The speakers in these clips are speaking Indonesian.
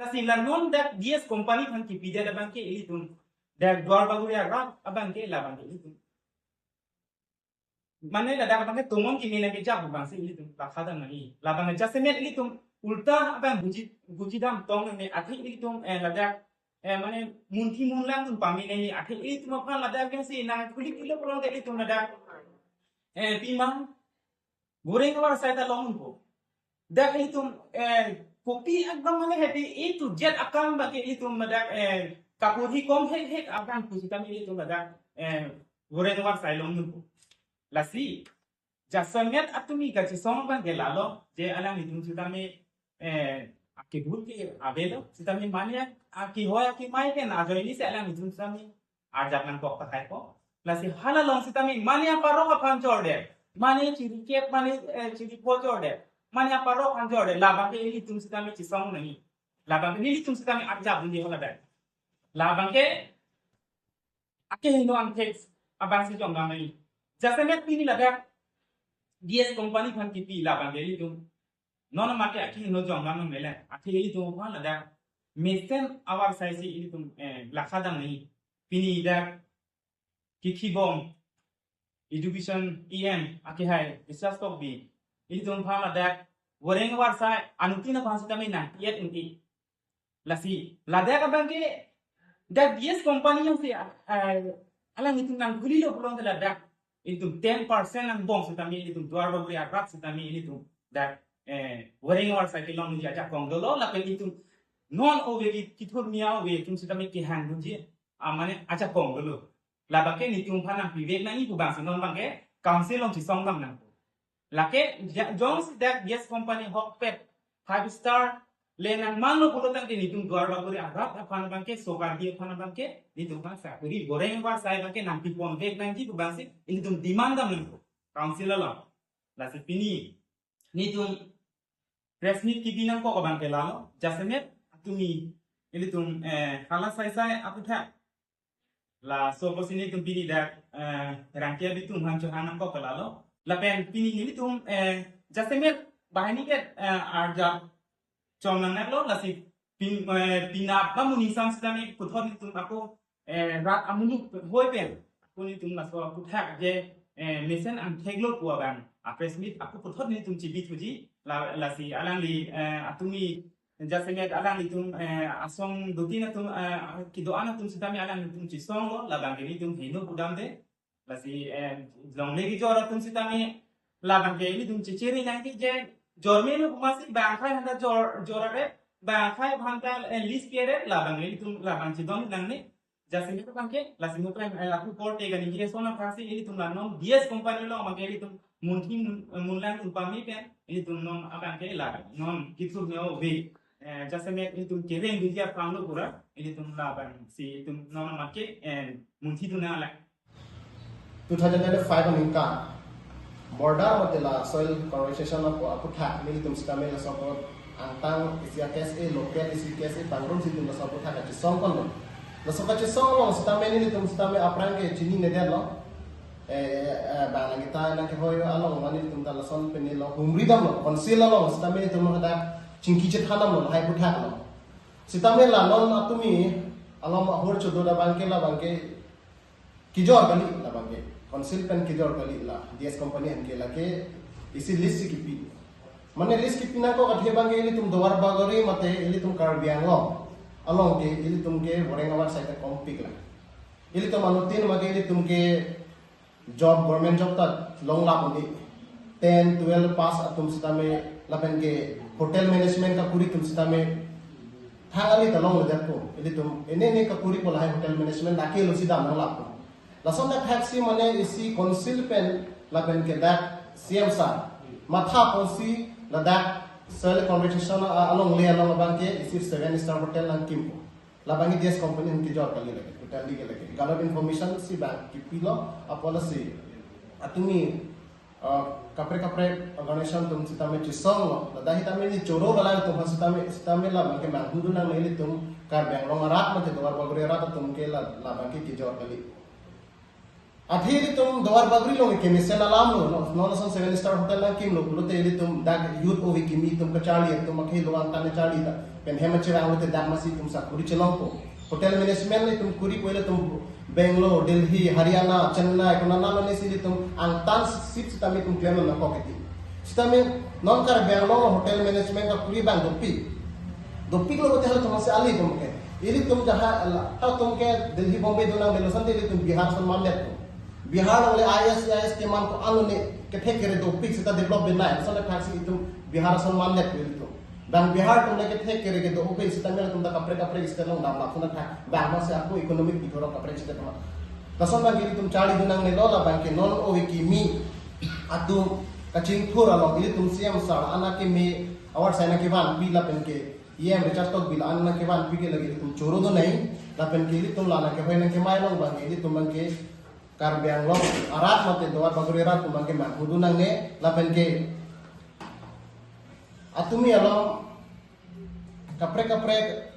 Kasi la non dak dies company kan ki pide la banke ilitum dak dwar baguri aga abanke la banke ilitum mane la dak banke tumon ki mina ke ja bangse ilitum la khada nani la banke jasemet ilitum ulta abang buji dam tong ne athi ilitum la dak mane munthi munlang tum pamine ni athi ilitum apa la dak si na kulik ilo prong ke ilitum la dak pimang goreng war sai ta long ko dak ilitum kopi एकदम माने हेती ए to Z अकाम बाकी ए तुम मदा कापुरी कम हे अकाम कुसिता में तुम मदा गोरे नवार साइलोम नुको लासी जासमेत अतुमी का चिसोम बन के लालो जे अला नि तुम सिता में आके भूल के आवेलो सिता में माने आकी होया की माई के ना जोइनी से अला नि तुम सिता में आर जापन को पकाय को लासी हाला लोंग सिता में माने पारो अपन जोड़े माने चिरी के माने चिरी पो जोड़े माने पारो अपन जोड़े लाबा के इली तुम सिता में चिसोम नहीं लाबा के इली तुम सिता में आजा बुंदी होला बे लाबा के आके हिनो अंकेस अबांग से जोंगा नहीं जैसे मैं पीनी लगा डीएस कंपनी खान की पी लाबा के इली तुम नॉन मार्केट आके हिनो जोंगा में मेले आके इली तुम कौन लगा मेसन आवार साइजी इली तुम लाखा दम नहीं पीनी इधर किकी बॉम एजुकेशन ईएम आके है रिसर्च टॉप भी इली तुम कौन लगा वरेंग वार साय अनुती ना कौन सी तमें ना ये इनकी लसी लादे का बंके dak DS company yang si alang itu nang guli lo pulang telah dak itu 10% nang bong setami itu 2 arat setami itu dak waring war sa kilong ni aja kong dolo lapen itu non owe kitur mia owe tum setami ki hang dunji amane aja kong dolo labake ni tum phanang pivek na ibu bang senong bangke council long si song bang nang lake jones dak DS company hokpet 5 star लेना मान लो बोलो तक नहीं तुम द्वार बाबूरे आराप अफान बंके सोकार दिए अफान बंके नहीं तुम बांग साथ पूरी गोरेंग बार साइड बंके नांटी पॉन देख नांटी तुम बांग से इन्हीं तुम डिमांड दम नहीं काउंसिल ला लासे पिनी नहीं तुम प्रेस मीट की बिना को बंके ला लो जैसे में तुम्ही इन्हीं तुम खाला साइसाय अपुथा ला सोपोसी नहीं तुम पिनी dak रंकिया भी तुम हम चुहाना को कला लो लापेन पिनी नहीं तुम जैसे में बाहनी के आर्जा Cuma lo lasi pina muni sam sedami puthot ni tum aku rat amunu hoi pen aku ni tum laso aku thak je mesen am theglo ku abang apres mit aku puthot ni tum cibi tuji lasi alang li atumi jasemet alang li tum asong duti na tum kido ana tum sedami alang li tum cisong lo labang ni tum hino kudam de lasi longle ki jora tum sedami labang ni tum ciciri nanti je जोरमे में कुमासी बैंखाई हंदा जोरारे बैंखाई भांता list Pierre लाबंग ले तुम लाबंग चिदों लंगने जैसे में तो कंके लासी मुकरा आपको कोर्ट टेगा निजे सोना फांसी ये तुम लानो डीएस कंपनी लो मगे ये तुम मुंठी मुंलांग तुम पामी पे ये तुम नॉन अबांग के लाबंग नॉन किसुर में ओ वे जैसे में ये तुम केरें बिजिया पांगलो पूरा ये तुम लाबंग सी तुम नॉन मगे मुंठी तुम ना ला 2005 निका border modela soil conversation of aputha mili tum stame la support antang isia case e local isi case e pangrum si tum la support ha ka song kon la so ka song lo stame ni tum stame aprang ke chini ne lo ba la kita na ke hoyo along mani tum ta la son pe ni lo humri dam lo conceal lo stame tum da chinki che thanam lo hai putha lo sitame la non atumi alom hor chodo da bangke la bangke kijor kali la bangke conceal pen की जोर कली ला DS company हन के लके इसी लिस्ट की पी मने लिस्ट की पिना को अठे बांगे इली तुम दोबार बागरी मते इली तुम कर बियांगलो अलोंग के इली तुम के वरेंगवार साइड कम पिकला इली तुम अनुतीन मगे इली तुम के जॉब गवर्नमेंट जॉब तक लॉन्ग लापनी 10 12 पास तुम सिता में लपन के होटल मैनेजमेंट का पूरी तुम सिता में थांगाली तलोंग ले को इली तुम एने का पूरी को लाई होटल मैनेजमेंट लाके लो सिदा मंग लाप lason dak taxi mane isi conceal pen laben ke dak CM sa matha ponsi la dak soil conversation along le along banke isi 7 star hotel lang kimpo la bangi DS company unki job kali lage hotel li lage galop information si bank ki pilo a policy atumi kapre organization tum sitame chisong lo dahi tame ni choro bala tum sitame la banke mangudu na meli tum kar bank long rat mate doar bagre rat tum ke la banke ki job kali Athiri tum dawar bagri lo ke misen alam lo no son 7-star hotel lang kim lo lo te tum dag youth o kimi tum kachali tum makhi lo ang tan chali ta pen hema chira lo te dag masi tum sa kuri chelong ko hotel management ni tum kuri ko tum Bangalore Delhi Haryana Chennai ko nana lo ni sili tum ang tan sip sitami tum claim na ko kiti sitami non kar Bangalore hotel management ka kuri bang dopi lo te hal tum se ali tum ke ili tum jaha ha tum ke Delhi Bombay do na melo san ili tum Bihar san mamlet Bihar oleh IS ke man ko anu ne ke thekere do pix ta develop benai so na taxi itu Bihar son man net itu dan Bihar tum ke thekere ke do pix ta mel tum da kapre istana dam la sona thak ba ma se aku economic ditoro kapre istana kason ba giri tum chali dunang ne lola bank ke non o ki mi atu kaching thura lo ili tum siam sar ana ke me awar saina ke ban pi la pen ke ये रिचार्ज तो बिल आना के बाद पी के लगे तुम चोरो तो नहीं लापेन के लिए तुम लाना के भाई ना के माय लोग बांगे लिए तुम के kar Bangalore arat mate doar baguri arat kumangke mahmudu nangne lapen ke atumi alom kapre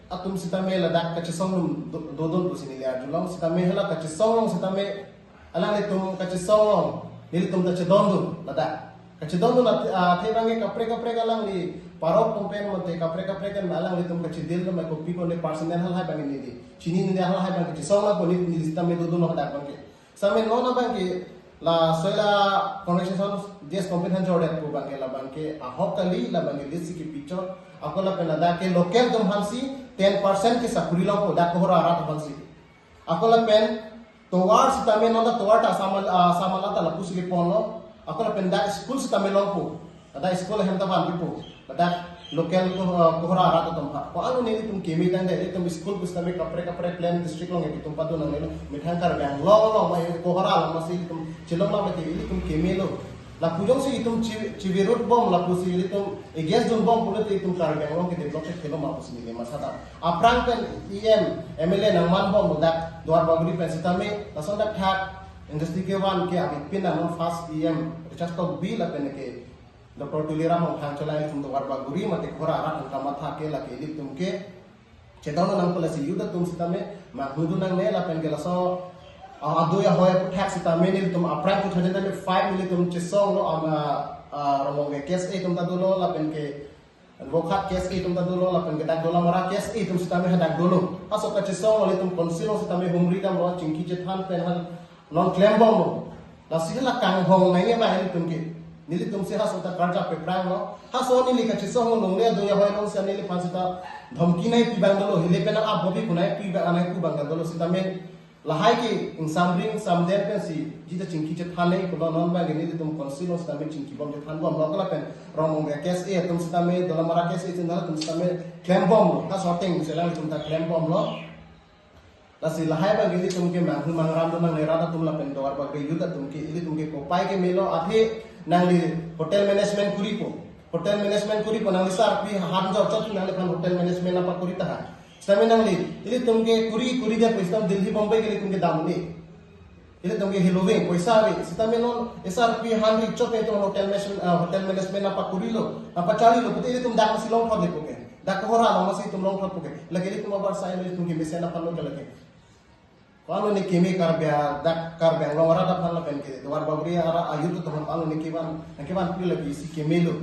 atum sitame ladak kachisong dodon kusini liar julong sitame hala kachisong sitame alane tum kachisong nili tum ta chedondu ladak kachidondu na the bange kapre galang li parok kompen mate kapre kan alang li tum kachidil na kopi ko le personal hal hai bange ni chini ni hal hai bange kachisong na ko ni sitame dodon na dak bange Samin no bang ke la soila conversation des competent jordan ko bang la bang ke ahok kali la bang desi ki picture ako la pena da ke local tum hansi 10% ke sakuri lo ko da ko hora rat hansi ako la pen towar sitame no da towar ta samala ta la pusi ke pono ako la pen da school sitame lo ko da school hem ta ban ko da local ko hora rat tum ha ko anu ne tum kemi tang de tum school sitame kapre plan district lo nge tum padu na ne mithang kar bang lo mai ko hora la masi tum chilong la bati tum kemi lo la pujong si tum chivirut bom la pusi tum gas dun bom pulo tum kar bang lo ke develop ke lo ma pusi ni masada aprang kan MLA nang man bom da duar bagri pen sitame la sonda thak industry ke wan ke abi pin na fast just to be la pen ke Dr. Tulira mau tangcalai tum to warba guri mate khora arat kama tha ke la ke lik tum ke chetano nang pala si yuda tum sitame mahmudu nang ne la pen ke la so adu ya hoya ku tax sitame ni tum apran ku thajenda me 5 mili tum chisong lo romong ke case tum ta dolo la pen ke advokat case tum ta dolo la pen ke dak dola mara case tum sitame hadak dolo aso ka chisong le tum konsilo sitame humri dam ro chingki chethan pen hal non claim bom la sila kang hong nai ma hel tum ke nili tum se haso ta karja pe prang no haso nili ka chiso ho nong le do ya hoy nong se nili pansita dhamki nai pi bangalo hile pe na a bobi kunai pi ba anai ku bangalo sita men lahai ki insam ring sam der pe si jita chingki che thane ko non ba nili tum konsilo sita men chingki bom je than bom lokala pen romong ga kes e tum sita me dola mara kes e tinda tum sita me claim bom ha sorting se lang tum ta claim bom lo lasi lahai ba nili tum ke mang ram do nang era tum la pen dawar ba ke yuda tum ke ili tum ke ko pai ke melo athe nangli hotel management kuri ko nangli sar pi han jo chot nangli kan hotel management apa kuri ta same nangli ili tumke kuri dia paisa Delhi Bombay ke tumke dam ni ili tumke hilove paisa ri sitame non sar pi han ri chot to hotel management apa kuri lo apa chali lo ili tum dak silong thod ko ke dak hora lo masi tum long thod ko ke lagi ili tum abar sai ili tumke mesena pan lo lagi Kalau ni kami karbia dak karbia ngawara dak pan la pen ke dwar bagri ara ayut to pan ni kiban pilih lagi si kemelo